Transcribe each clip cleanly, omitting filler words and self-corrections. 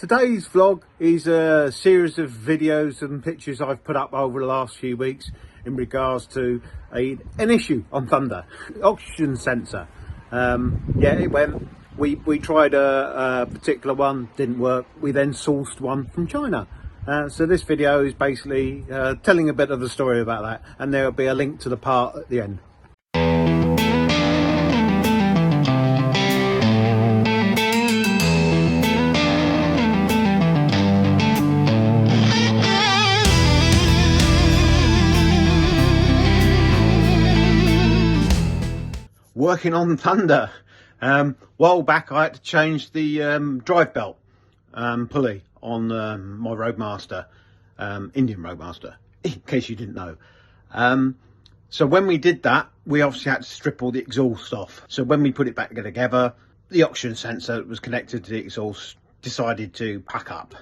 Today's vlog is a series of videos and pictures I've put up over the last few weeks in regards to an issue on Thunder. Oxygen sensor. Yeah, it went. We tried a particular one, didn't work. We then sourced one from China. So this video is basically telling a bit of the story about that, and there will be a link to the part at the end. Working on Thunder. While back I had to change the drive belt pulley on my Roadmaster, Indian Roadmaster, in case you didn't know. So when we did that, we obviously had to strip all the exhaust off. So when we put it back together, the oxygen sensor that was connected to the exhaust decided to pack up.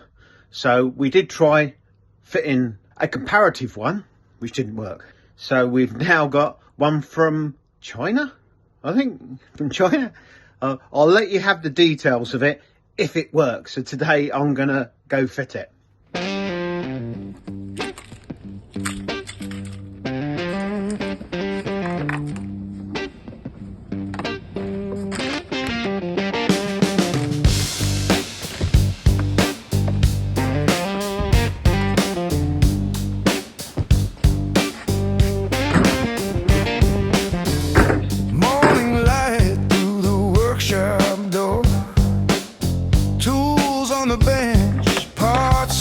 So we did try fitting a comparative one, which didn't work. So we've now got one from China, I think, from China. I'll let you have the details of it if it works. So today I'm gonna go fit it.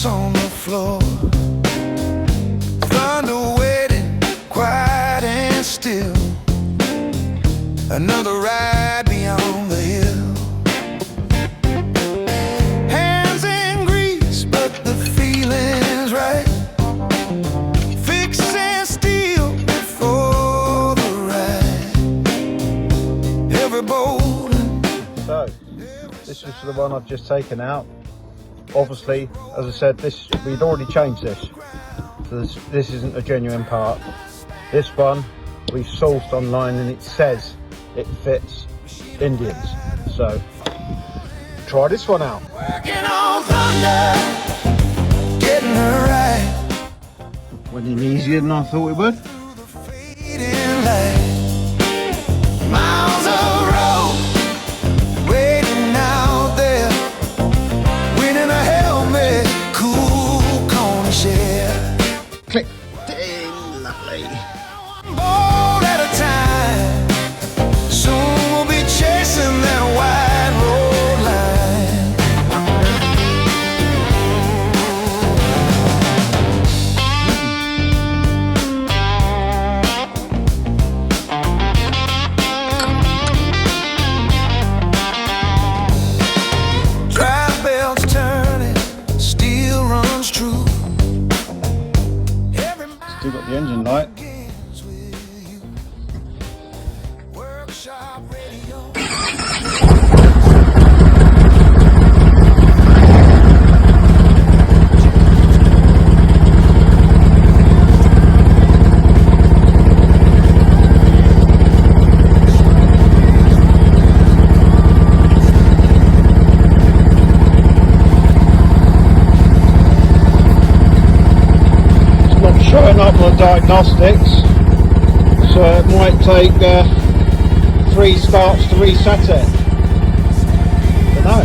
On the floor, thunder waiting, quiet and still. Another ride beyond the hill. Hands in grease, but the feeling's right. Fixing steel before the ride. Every bolt. So this is the one I've just taken out. Obviously, as I said, we'd already changed this, so this isn't a genuine part. This one we sourced online and it says it fits Indians, so try this one out. Working on Thunder, getting her right. Went in easier than I thought it would. Miles of road waiting out there, winning a helmet, cool Cornish air. Click. Ding, lovely. Bolt at a time, soon we'll be chasing that wide road line. Drive belts turning, steel runs true. Still got the engine light. Workshop radio. Showing up on diagnostics, so it might take 3 starts to reset it. Don't know.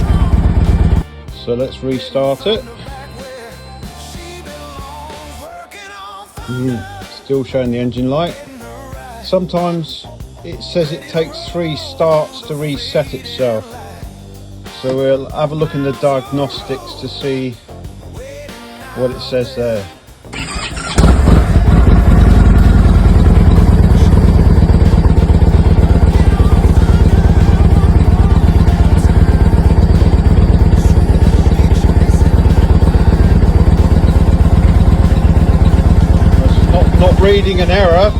So let's restart it. Still showing the engine light. Sometimes it says it takes 3 starts to reset itself. So we'll have a look in the diagnostics to see what it says there. Not reading an error.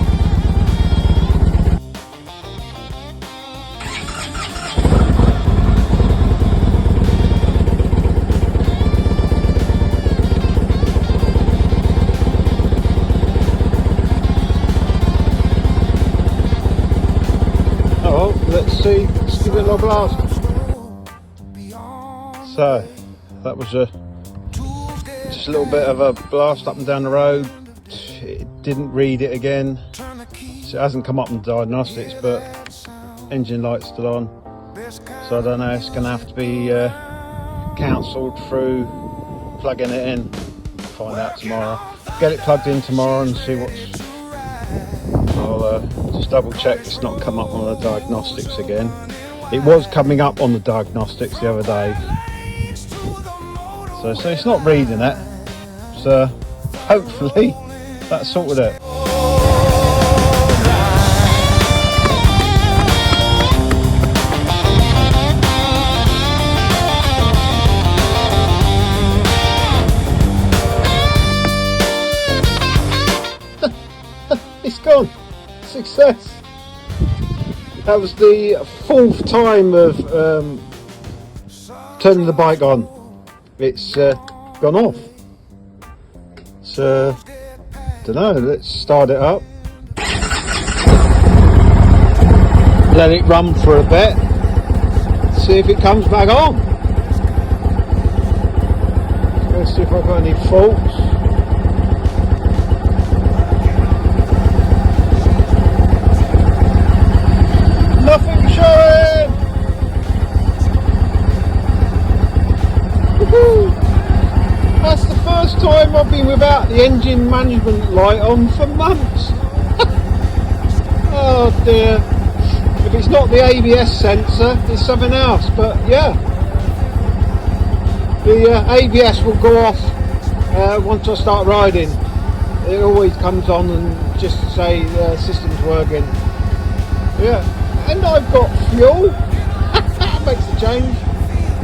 Oh, let's see. Let's give it a little blast. So that was just a little bit of a blast up and down the road. It didn't read it again, so it hasn't come up in diagnostics, but engine light's still on, so I don't know, it's going to have to be cancelled through plugging it in. Find out tomorrow, get it plugged in tomorrow and see what's... I'll just double check it's not come up on the diagnostics again. It was coming up on the diagnostics the other day, so it's not reading it, so hopefully that sorted it. It's gone. Success. That was the 4th time of turning the bike on. It's gone off. So, don't know, let's start it up. Let it run for a bit. See if it comes back on. Let's see if I've got any faults. Nothing showing! Woohoo! That's the first time I've been without the engine management light on for months. Oh dear. If it's not the ABS sensor, it's something else, but yeah. The ABS will go off once I start riding. It always comes on and just to say the system's working. Yeah. And I've got fuel. That makes a change.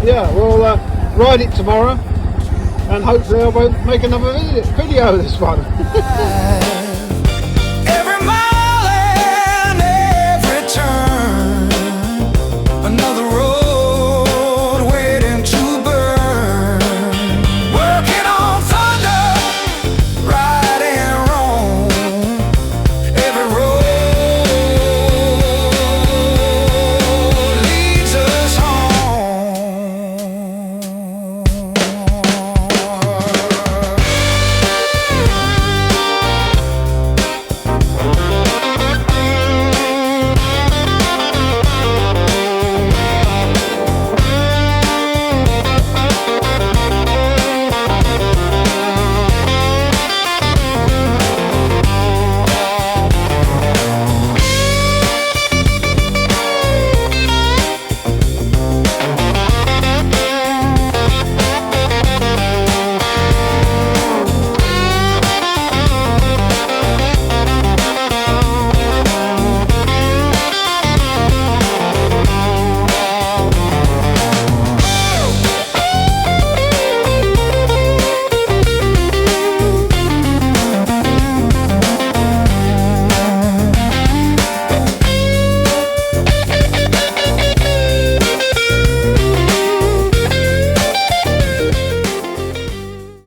Yeah, we'll ride it tomorrow, and hopefully I won't make another video this one.